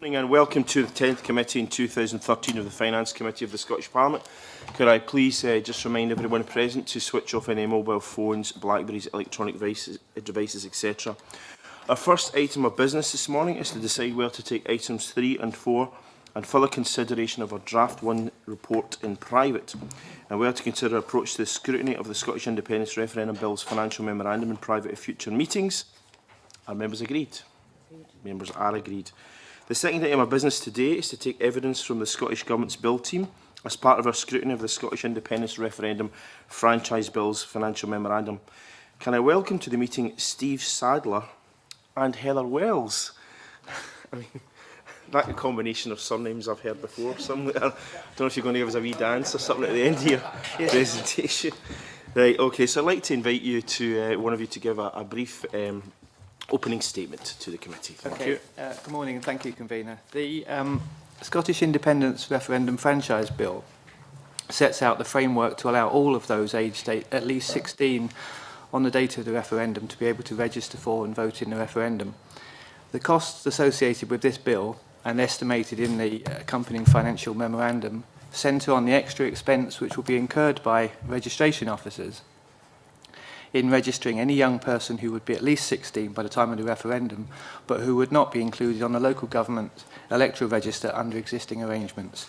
Good morning and welcome to the 10th Committee in 2013 of the Finance Committee of the Scottish Parliament. Could I please just remind everyone present to switch off any mobile phones, Blackberries, electronic devices, etc. Our first item of business this morning is to decide whether to take items 3 and 4 and further consideration of our Draft 1 report in private, and whether to consider approach to the scrutiny of the Scottish Independence Referendum Bill's financial memorandum in private at future meetings. Are members agreed? Members are agreed. The second item of business today is to take evidence from the Scottish Government's Bill team as part of our scrutiny of the Scottish Independence Referendum Franchise Bill's financial memorandum. Can I welcome to the meeting Steve Sadler and Heather Wells? I mean, that combination of surnames I've heard before somewhere. I don't know if you're going to give us a wee dance or something at the end of your presentation. Right, okay, so I'd like to invite you to, one of you to give a brief opening statement to the committee. Thank you. Good morning and thank you, Convener. The Scottish Independence Referendum Franchise Bill sets out the framework to allow all of those aged at least 16 on the date of the referendum to be able to register for and vote in the referendum. The costs associated with this bill and estimated in the accompanying financial memorandum centre on the extra expense which will be incurred by registration officers in registering any young person who would be at least 16 by the time of the referendum, but who would not be included on the local government electoral register under existing arrangements.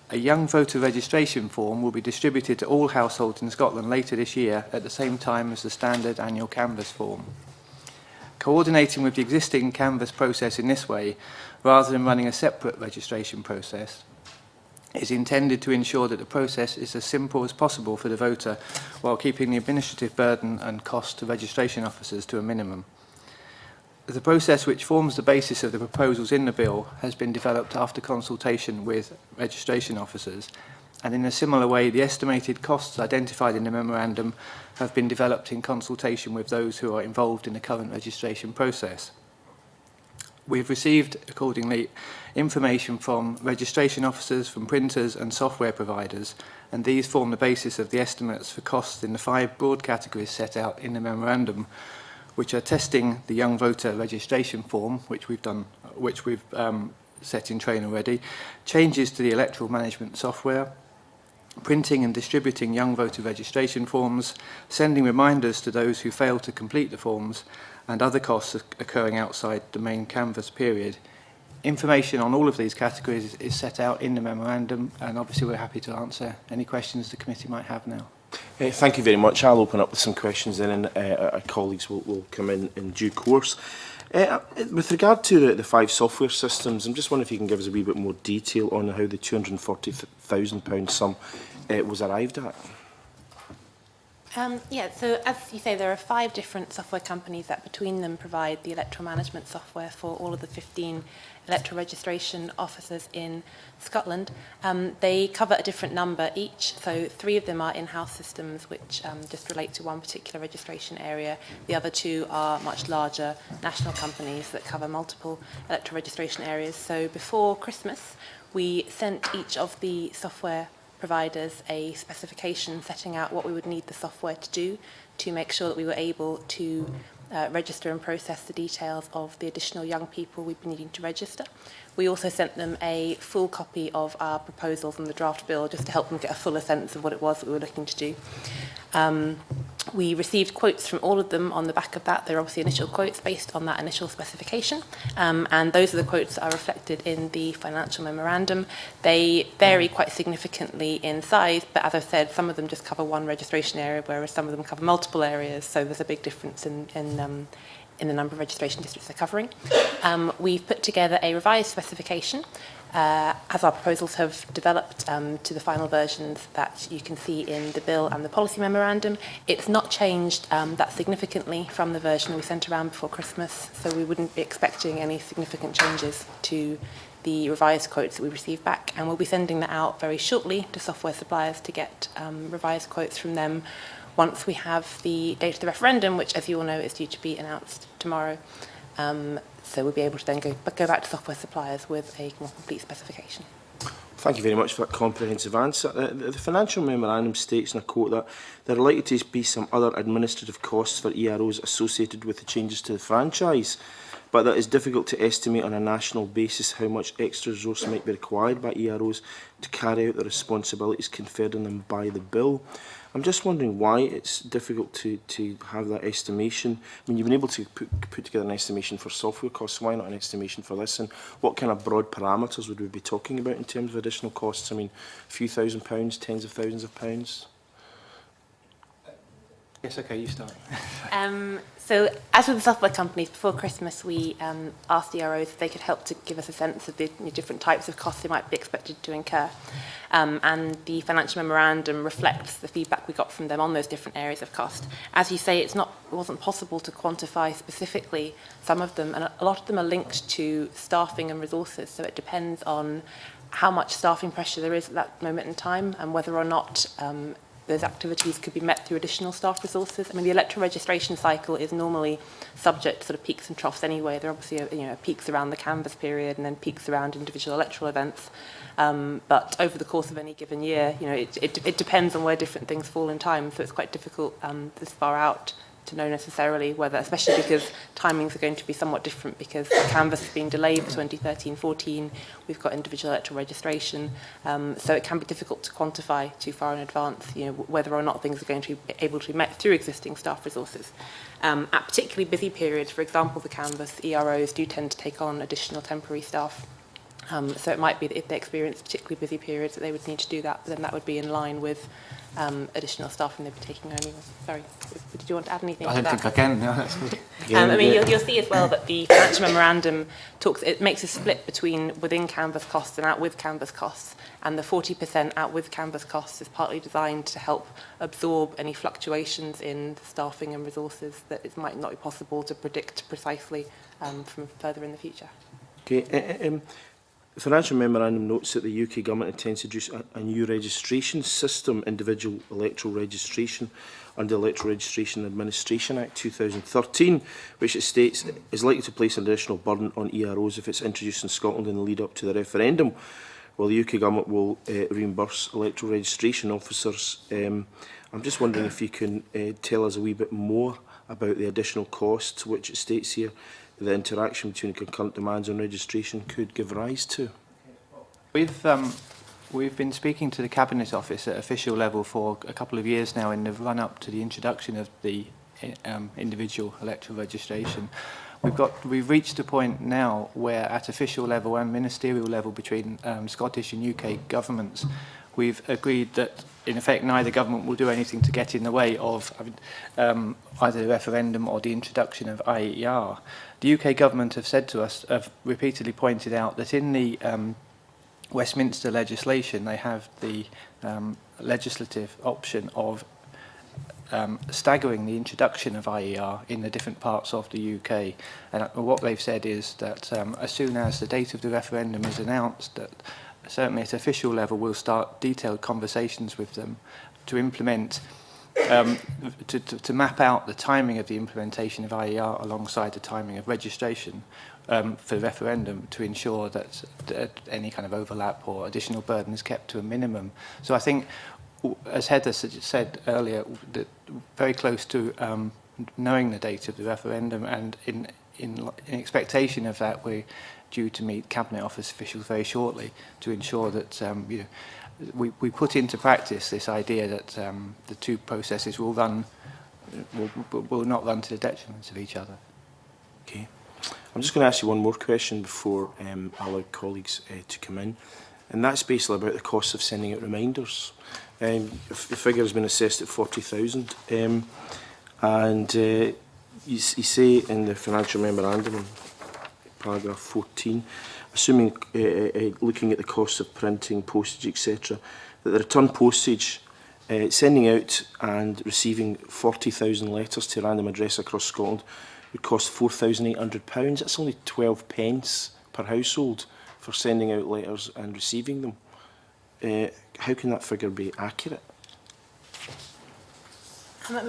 A young voter registration form will be distributed to all households in Scotland later this year at the same time as the standard annual canvass form. Coordinating with the existing canvass process in this way, rather than running a separate registration process, is intended to ensure that the process is as simple as possible for the voter while keeping the administrative burden and cost to registration officers to a minimum. The process which forms the basis of the proposals in the bill has been developed after consultation with registration officers, and in a similar way the estimated costs identified in the memorandum have been developed in consultation with those who are involved in the current registration process. We've received, accordingly, information from registration officers, from printers and software providers, and these form the basis of the estimates for costs in the 5 broad categories set out in the memorandum, which are testing the young voter registration form, which we've set in train already, changes to the electoral management software, printing and distributing young voter registration forms, sending reminders to those who fail to complete the forms, and other costs occurring outside the main canvass period. Information on all of these categories is set out in the memorandum, and obviously we're happy to answer any questions the committee might have now. Thank you very much. I'll open up with some questions then, and our colleagues will come in due course. With regard to the 5 software systems, I'm just wondering if you can give us a wee bit more detail on how the £240,000 sum was arrived at. Yeah, so as you say, there are 5 different software companies that between them provide the electoral management software for all of the 15 electoral registration officers in Scotland. They cover a different number each, so 3 of them are in-house systems which just relate to one particular registration area. The other 2 are much larger national companies that cover multiple electoral registration areas. So before Christmas, we sent each of the software providers a specification setting out what we would need the software to do to make sure that we were able to register and process the details of the additional young people we'd be needing to register. We also sent them a full copy of our proposals and the draft bill just to help them get a fuller sense of what it was that we were looking to do. We received quotes from all of them on the back of that. They're obviously initial quotes based on that initial specification, and those are the quotes that are reflected in the financial memorandum. They vary quite significantly in size, but as I've said, some of them just cover one registration area, whereas some of them cover multiple areas, so there's a big difference in the number of registration districts they're covering. We've put together a revised specification as our proposals have developed to the final versions that you can see in the bill and the policy memorandum. It's not changed that significantly from the version we sent around before Christmas, so we wouldn't be expecting any significant changes to the revised quotes that we received back, and we'll be sending that out very shortly to software suppliers to get revised quotes from them once we have the date of the referendum, which, as you all know, is due to be announced tomorrow. So we'll be able to then go back to software suppliers with a more complete specification. Thank you very much for that comprehensive answer. The financial memorandum states, and I quote, that there are likely to be some other administrative costs for EROs associated with the changes to the franchise. but that it's difficult to estimate on a national basis how much extra resource might be required by EROs to carry out the responsibilities conferred on them by the bill. I'm just wondering why it's difficult to have that estimation. I mean, you've been able to put together an estimation for software costs, why not an estimation for this? And what kind of broad parameters would we be talking about in terms of additional costs? I mean, a few £1,000s, tens of thousands of pounds? Yes, okay, you start. So as with the software companies, before Christmas we asked the EROs if they could help to give us a sense of the different types of costs they might be expected to incur. And the financial memorandum reflects the feedback we got from them on those different areas of cost. As you say, it wasn't possible to quantify specifically some of them, and a lot of them are linked to staffing and resources, so it depends on how much staffing pressure there is at that moment in time and whether or not those activities could be met through additional staff resources. I mean, the electoral registration cycle is normally subject to sort of peaks and troughs anyway. There are obviously peaks around the canvass period and then peaks around individual electoral events. But over the course of any given year, it depends on where different things fall in time. So it's quite difficult this far out to know necessarily whether, especially because timings are going to be somewhat different because the canvass has been delayed for 2013-14, we've got individual electoral registration, so it can be difficult to quantify too far in advance, whether or not things are going to be able to be met through existing staff resources. At particularly busy periods, for example, the canvass, EROs do tend to take on additional temporary staff. So it might be that if they experience particularly busy periods that they would need to do that, but then that would be in line with additional staff and they'd be taking on. Sorry, did you want to add anything to that? I don't think I can. No, that's good. I mean, you'll see as well that the financial memorandum it makes a split between within canvass costs and out with canvass costs, and the 40% out with canvass costs is partly designed to help absorb any fluctuations in staffing and resources that it might not be possible to predict precisely from further in the future. Okay. The financial memorandum notes that the UK Government intends to introduce a new registration system, individual electoral registration, under the Electoral Registration Administration Act 2013, which it states is likely to place an additional burden on EROs if it's introduced in Scotland in the lead up to the referendum. While the UK Government will reimburse electoral registration officers, I'm just wondering if you can tell us a wee bit more about the additional costs, which it states here the interaction between concurrent demands on registration could give rise to. We've been speaking to the Cabinet Office at official level for a couple of years now in the run-up to the introduction of the individual electoral registration. We've reached a point now where at official level and ministerial level between Scottish and UK governments, we've agreed that in effect neither government will do anything to get in the way of either the referendum or the introduction of IER. The UK government have repeatedly pointed out that in the Westminster legislation they have the legislative option of staggering the introduction of IER in the different parts of the UK. And what they've said is that as soon as the date of the referendum is announced, that certainly at official level we'll start detailed conversations with them to implement, to map out the timing of the implementation of IER alongside the timing of registration for the referendum to ensure that any kind of overlap or additional burden is kept to a minimum. So I think, as Heather said earlier, that very close to knowing the date of the referendum, and in expectation of that, we're due to meet Cabinet Office officials very shortly to ensure that we put into practice this idea that the two processes will not run to the detriment of each other. Okay. I'm just going to ask you one more question before I allow colleagues to come in, and that's basically about the cost of sending out reminders. The figure has been assessed at 40,000, and you say in the financial memorandum, paragraph 14, assuming looking at the cost of printing, postage, etc., that the return postage, sending out and receiving 40,000 letters to a random address across Scotland would cost £4,800. That's only 12 pence per household for sending out letters and receiving them. How can that figure be accurate?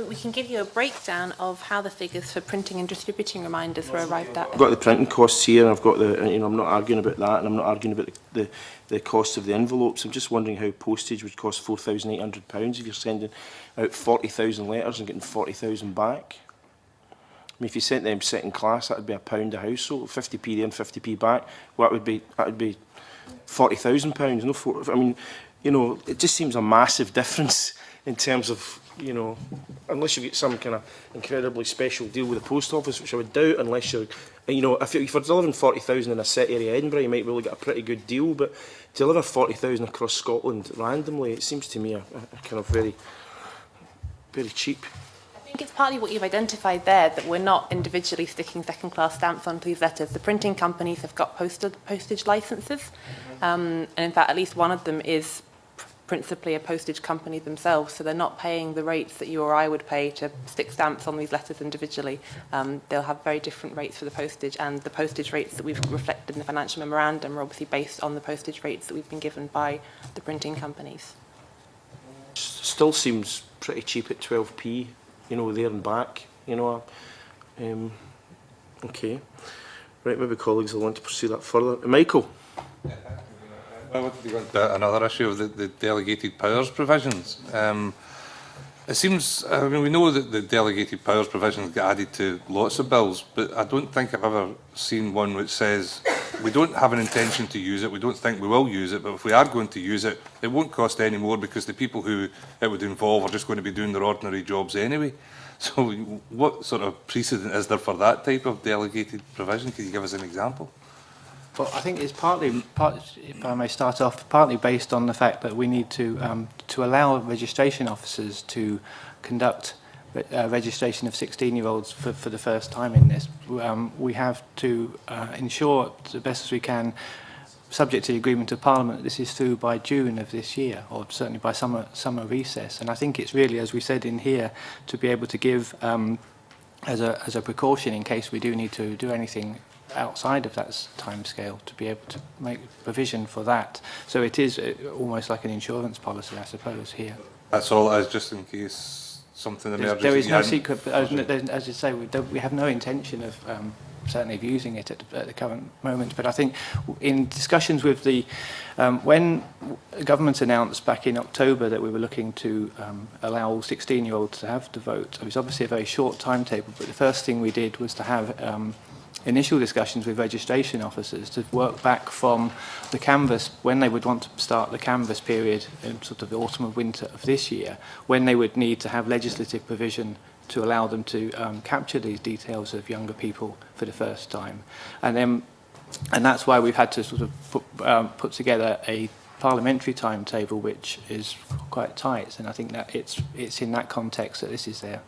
We can give you a breakdown of how the figures for printing and distributing reminders were arrived at. I've got the printing costs here, and I've got the, I'm not arguing about that, and I'm not arguing about the cost of the envelopes. I'm just wondering how postage would cost £4,800 if you're sending out 40,000 letters and getting 40,000 back. mean, if you sent them second class, that would be £1 a household, 50p there and 50p back. Well, that would be £40,000. No, I mean, you know, it just seems a massive difference in terms of, you know, unless you get some kind of incredibly special deal with the post office, which I would doubt, unless you're, you know, if you're delivering 40,000 in a set area of Edinburgh, you might be able to get a pretty good deal, but to deliver 40,000 across Scotland randomly, it seems to me a kind of very, very cheap. I think it's partly what you've identified there, that we're not individually sticking second-class stamps onto these letters. The printing companies have got postage licences, and in fact, at least one of them is principally a postage company themselves, so they're not paying the rates that you or I would pay to stick stamps on these letters individually. They'll have very different rates for the postage, and the postage rates that we've reflected in the financial memorandum are obviously based on the postage rates that we've been given by the printing companies. Still seems pretty cheap at 12p, you know, there and back, you know. Okay. Right, maybe colleagues will want to pursue that further. Michael? I wanted to go into another issue of the delegated powers provisions. It seems, I mean, we know that the delegated powers provisions get added to lots of bills, but I don't think I've ever seen one which says we don't have an intention to use it, we don't think we will use it, but if we are going to use it, it won't cost any more because the people who it would involve are just going to be doing their ordinary jobs anyway. So what sort of precedent is there for that type of delegated provision? Can you give us an example? Well, I think it's partly, if I may start off, partly based on the fact that we need to allow registration officers to conduct registration of 16-year-olds for the first time in this. We have to ensure, the best as we can, subject to the agreement of Parliament, this is through by June of this year, or certainly by summer recess. And I think it's really, as we said in here, to be able to give, as a precaution in case we do need to do anything outside of that timescale, to be able to make provision for that. So it is almost like an insurance policy, I suppose, here. That's all it is, just in case something emerges. There is no secret, but as you say, we have no intention of certainly of using it at the current moment. But I think in discussions with the, when the government announced back in October that we were looking to allow all 16-year-olds to have the vote, it was obviously a very short timetable, but the first thing we did was to have initial discussions with registration officers to work back from the canvass, when they would want to start the canvass period in sort of the autumn or winter of this year, when they would need to have legislative provision to allow them to capture these details of younger people for the first time. And that's why we've had to sort of put together a parliamentary timetable which is quite tight, and I think that it's in that context that this is there.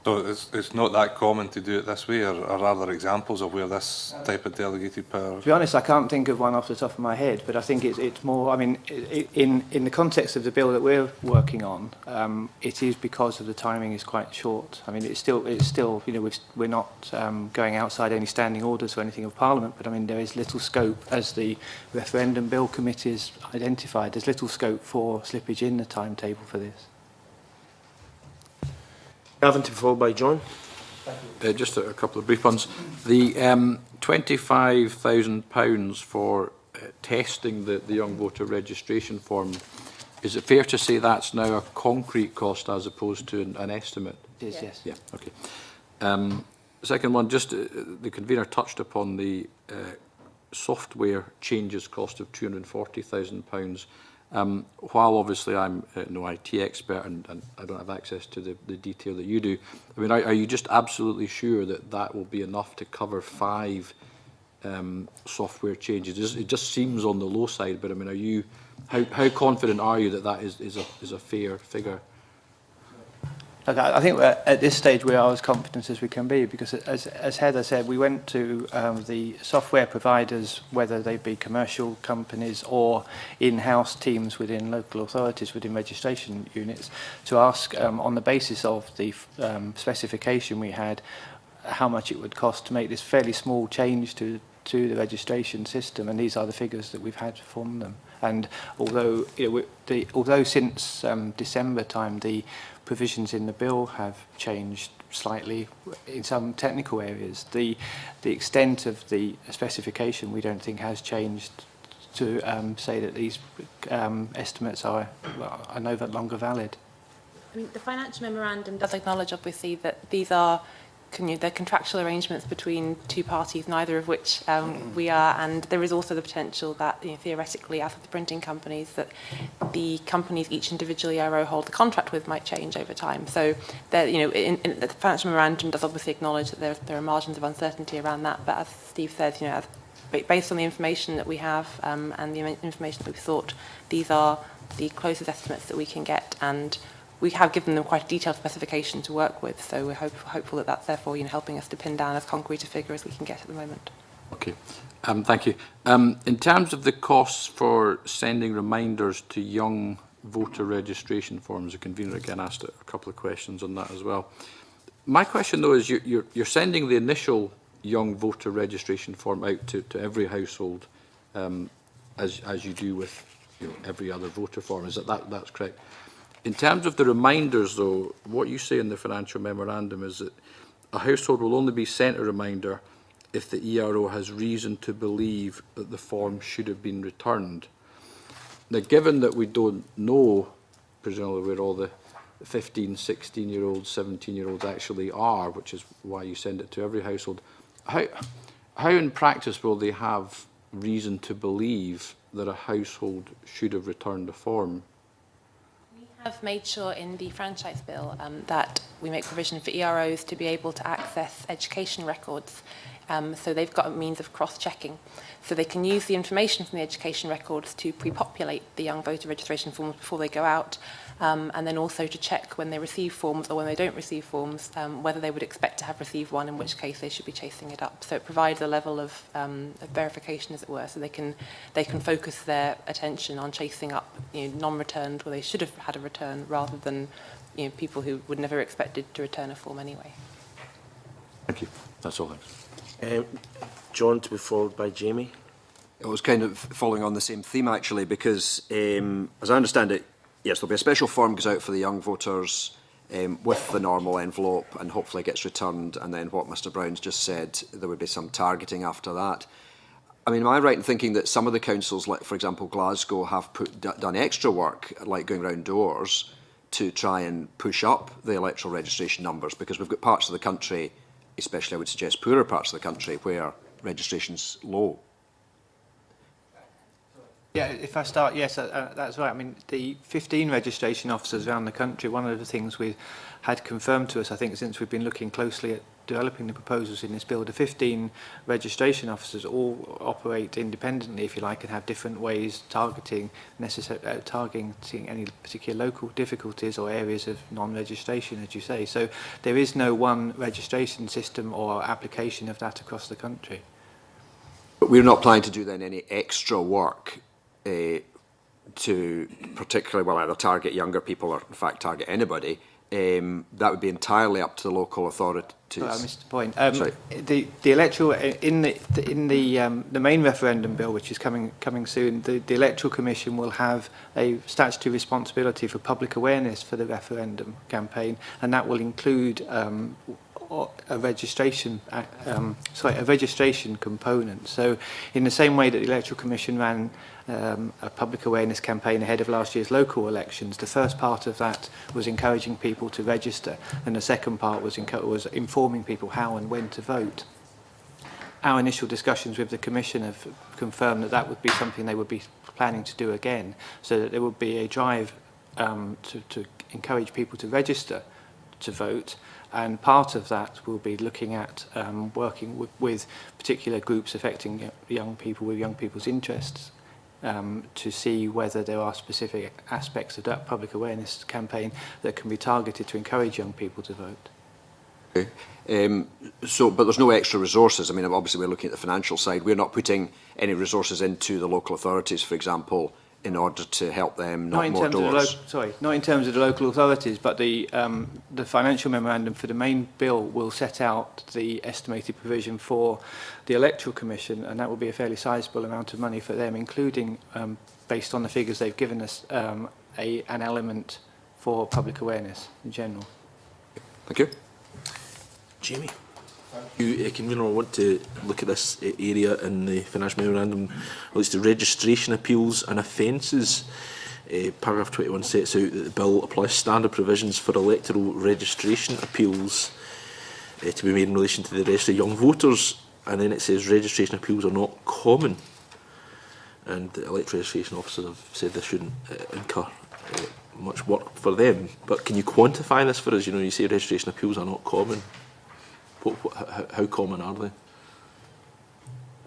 So it's not that common to do it this way, or are there examples of where this type of delegated power? To be honest, I can't think of one off the top of my head, but I think it's more, I mean, in the context of the bill that we're working on, it is because of the timing is quite short. I mean, it's still you know, we're not going outside any standing orders or anything of Parliament, but I mean, there is little scope, as the referendum bill committee has identified, there's little scope for slippage in the timetable for this. Gavin, to be followed by John. Just a couple of brief ones. The £25,000 for testing the young voter registration form, is it fair to say that's now a concrete cost as opposed to an estimate? It is, yes. Yeah, okay. Second one, just the convener touched upon the software changes cost of £240,000. While obviously I'm no IT expert and I don't have access to the detail that you do, I mean, are you just absolutely sure that that will be enough to cover 5 software changes? It just seems on the low side, but I mean, are you, how confident are you that that is a fair figure? I think at this stage we are as confident as we can be, because as Heather said, we went to the software providers, whether they be commercial companies or in-house teams within local authorities, within registration units, to ask on the basis of the specification we had, how much it would cost to make this fairly small change to the registration system, and these are the figures that we've had from them. And although although since December time the provisions in the bill have changed slightly in some technical areas, the extent of the specification we don't think has changed to say that these estimates are no longer valid. I mean, the financial memorandum does acknowledge, obviously, that these are they're contractual arrangements between two parties, neither of which we are, and there is also the potential that, theoretically, as with the printing companies, that the companies each individual ERO hold the contract with might change over time. So, there, in the financial memorandum does obviously acknowledge that there are margins of uncertainty around that, but as Steve says, based on the information that we have and the information that we've sought, these are the closest estimates that we can get, and we have given them quite a detailed specification to work with, so we're hopeful that that's therefore helping us to pin down as concrete a figure as we can get at the moment. Okay, thank you. In terms of the costs for sending reminders to young voter registration forms, the convener again asked a couple of questions on that as well. My question though is you're sending the initial young voter registration form out to every household as you do with every other voter form. Is that's correct? In terms of the reminders though, what you say in the financial memorandum is that a household will only be sent a reminder if the ERO has reason to believe that the form should have been returned. Now, given that we don't know, presumably, where all the 15, 16-year-olds, 17-year-olds actually are, which is why you send it to every household, how in practice will they have reason to believe that a household should have returned a form? We have made sure in the franchise bill that we make provision for EROs to be able to access education records. So they've got a means of cross-checking. So they can use the information from the education records to pre-populate the young voter registration forms before they go out, and then also to check when they receive forms or when they don't receive forms, whether they would expect to have received one, in which case they should be chasing it up. So it provides a level of verification, as it were, so they can focus their attention on chasing up non-returned where they should have had a return, rather than people who would never expected to return a form anyway. Thank you. That's all. Thanks. John, to be followed by Jamie. It was kind of following on the same theme, actually, because as I understand it, yes, there'll be a special form goes out for the young voters with the normal envelope, and hopefully gets returned, and then what Mr Brown's just said, there would be some targeting after that. I mean, am I right in thinking that some of the councils, like for example Glasgow, have done extra work, like going round doors, to try and push up the electoral registration numbers? Because we've got parts of the country, especially I would suggest poorer parts of the country, where registration's low. Yeah, if I start, yes, that's right. I mean, the 15 registration officers around the country, one of the things we had confirmed to us, I think, since we've been looking closely at developing the proposals in this bill, the 15 registration officers all operate independently, if you like, and have different ways targeting any particular local difficulties or areas of non-registration, as you say. So there is no one registration system or application of that across the country. But we're not planning to do then any extra work to particularly, well, either target younger people or in fact target anybody. That would be entirely up to the local authorities. Sorry, I missed the point. The electoral in the main referendum bill, which is coming soon, the Electoral Commission will have a statutory responsibility for public awareness for the referendum campaign, and that will include a registration component. So, in the same way that the Electoral Commission ran a public awareness campaign ahead of last year's local elections, the first part of that was encouraging people to register, and the second part was informing people how and when to vote. Our initial discussions with the Commission have confirmed that would be something they would be planning to do again, so that there would be a drive to encourage people to register to vote. And part of that will be looking at working with particular groups affecting young people with young people's interests to see whether there are specific aspects of that public awareness campaign that can be targeted to encourage young people to vote. Okay. But there's no extra resources. I mean, obviously we're looking at the financial side. We're not putting any resources into the local authorities, for example, in order to help them knock more doors. Not in terms of the local authorities, but the financial memorandum for the main bill will set out the estimated provision for the Electoral Commission, and that will be a fairly sizable amount of money for them, including, based on the figures they've given us, an element for public awareness in general. Thank you. Jamie. Convener, I want to look at this area in the financial memorandum relates to registration appeals and offences. Paragraph 21 sets out that the bill applies standard provisions for electoral registration appeals. to be made in relation to the registry of young voters, and then it says registration appeals are not common. And the electoral registration officers have said this shouldn't incur much work for them. But can you quantify this for us? You know, you say registration appeals are not common. How common are they?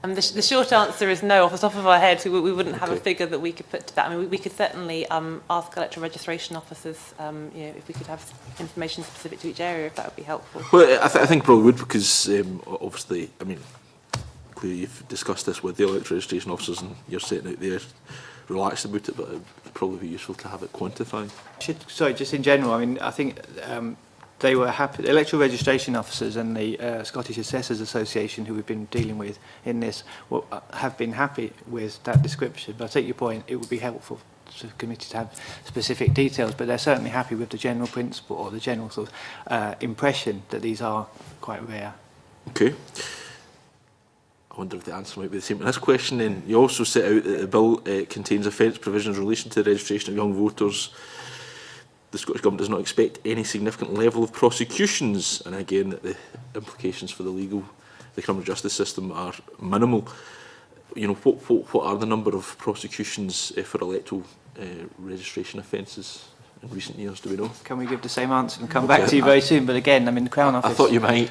The short answer is no. Off the top of our head, we wouldn't have Okay. a figure that we could put to that. I mean, we could certainly ask electoral registration officers, you know, if we could have information specific to each area, if that would be helpful. Well, I think probably would, because obviously, I mean, clearly you've discussed this with the electoral registration officers and you're sitting out there relaxed about it, but it would probably be useful to have it quantified. Sorry, just in general, I mean, I think they were happy, the electoral registration officers and the Scottish Assessors Association, who we've been dealing with in this, have been happy with that description. But I take your point, it would be helpful to the committee to have specific details, but they're certainly happy with the general principle, or the general sort of impression that these are quite rare. Okay. I wonder if the answer might be the same. And this question then, you also set out that the bill contains offence provisions in relation to the registration of young voters. The Scottish Government does not expect any significant level of prosecutions, and again that the implications for the criminal justice system are minimal. You know, what are the number of prosecutions for electoral registration offences in recent years, do we know? Can we give the same answer and come back to you very soon? But again, I mean, the Crown Office... I thought you might.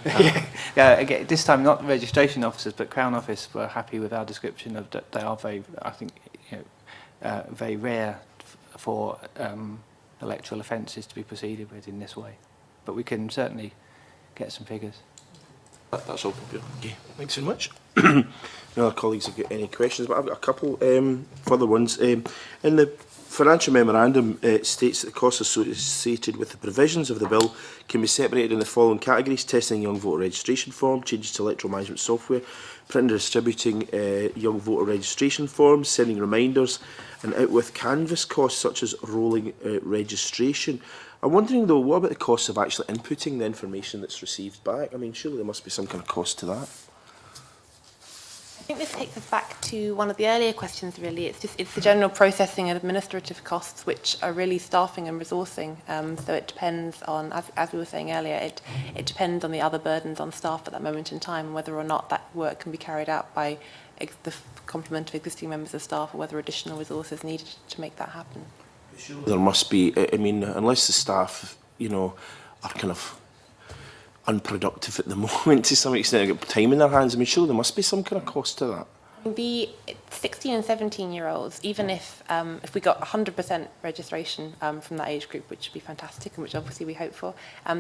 Yeah, again, this time not registration officers, but Crown Office were happy with our description of that they are very, I think, you know, very rare for electoral offences to be proceeded with in this way. But we can certainly get some figures. That's all, Peter. Okay, thanks very much. No other colleagues have got any questions, but I've got a couple further ones. In the financial memorandum, it states that the costs associated with the provisions of the bill can be separated in the following categories: testing young voter registration form, changes to electoral management software, printing and distributing young voter registration forms, sending reminders, and out with canvas costs such as rolling registration. I'm wondering though, what about the costs of actually inputting the information that's received back? I mean, surely there must be some kind of cost to that. I think this takes us back to one of the earlier questions, really. It's the general processing and administrative costs, which are really staffing and resourcing. So it depends on, as we were saying earlier, it depends on the other burdens on staff at that moment in time, whether or not that work can be carried out by the complement of existing members of staff, or whether additional resources needed to make that happen. There must be, I mean, unless the staff, you know, are kind of unproductive at the moment to some extent, they've got time in their hands. I mean, surely there must be some kind of cost to that. The 16 and 17-year-olds, even if we got 100% registration from that age group, which would be fantastic and which obviously we hope for,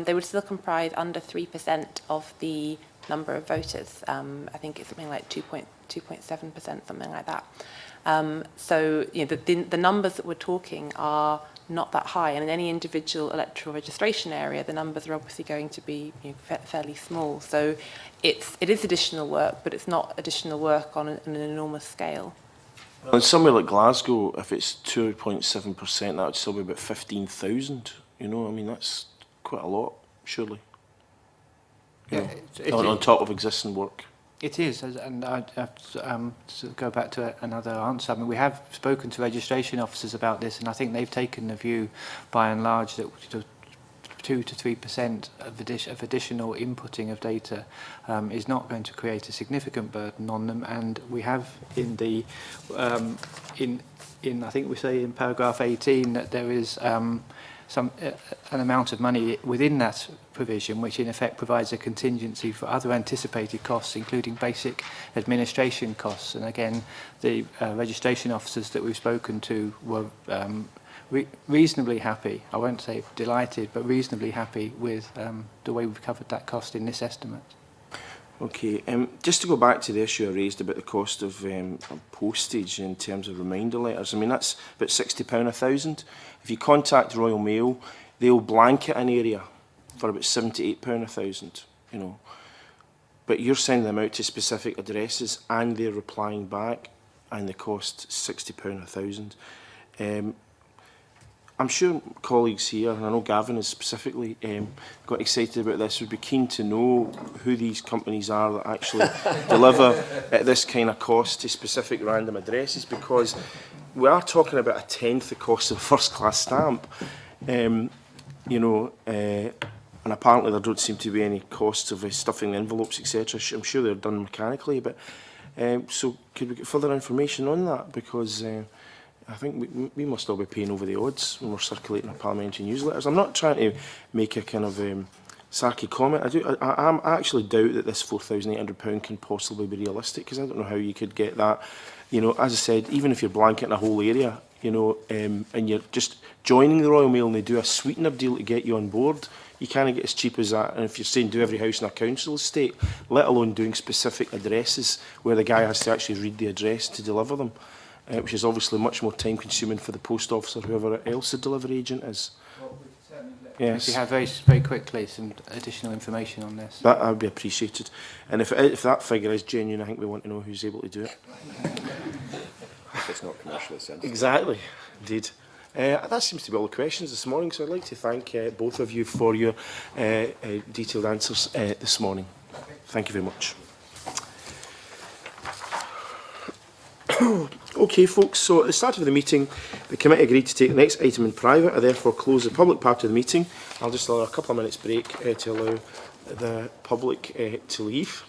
they would still comprise under 3% of the number of voters. I think it's something like 2.7%, something like that. So you know, the numbers that we're talking are not that high, and in any individual electoral registration area, the numbers are obviously going to be, you know, fairly small. So it is additional work, but it's not additional work on an enormous scale. Well, in somewhere like Glasgow, if it's 2.7%, that would still be about 15,000. You know, I mean, that's quite a lot, surely. You know, on top of existing work. It is, and I have to go back to another answer. I mean, we have spoken to registration officers about this, and I think they've taken the view, by and large, that 2 to 3% of additional inputting of data is not going to create a significant burden on them. And we have in the I think we say in paragraph 18 that there is an amount of money within that provision which in effect provides a contingency for other anticipated costs, including basic administration costs. And again, the registration officers that we've spoken to were reasonably happy, I won't say delighted, but reasonably happy with the way we've covered that cost in this estimate. Okay, just to go back to the issue I raised about the cost of postage in terms of reminder letters, I mean, that's about £60 a thousand. If you contact Royal Mail, they'll blanket an area for about £78 a thousand, you know. But you're sending them out to specific addresses and they're replying back and they cost £60 a thousand. I'm sure colleagues here, and I know Gavin has specifically got excited about this, would be keen to know who these companies are that actually deliver at this kind of cost to specific random addresses, because we are talking about a tenth the cost of a first-class stamp. You know, and apparently there don't seem to be any costs of stuffing the envelopes, etc. I'm sure they're done mechanically, but so could we get further information on that? Because I think we must all be paying over the odds when we're circulating our parliamentary newsletters. I'm not trying to make a kind of sarky comment. I actually doubt that this £4,800 can possibly be realistic, because I don't know how you could get that. You know, as I said, even if you're blanketing a whole area, you know, and you're just joining the Royal Mail and they do a sweetener deal to get you on board, you can't get as cheap as that. And if you're saying do every house in a council estate, let alone doing specific addresses where the guy has to actually read the address to deliver them, which is obviously much more time consuming for the post office or whoever else the delivery agent is. Yes. If you have very quickly some additional information on this. That would be appreciated. And if that figure is genuine, I think we want to know who's able to do it. If it's not commercially sensitive. Exactly, indeed. That seems to be all the questions this morning, so I'd like to thank both of you for your detailed answers this morning. Thank you very much. Okay, folks, so at the start of the meeting, the committee agreed to take the next item in private. I therefore close the public part of the meeting. I'll just allow a couple of minutes break to allow the public to leave.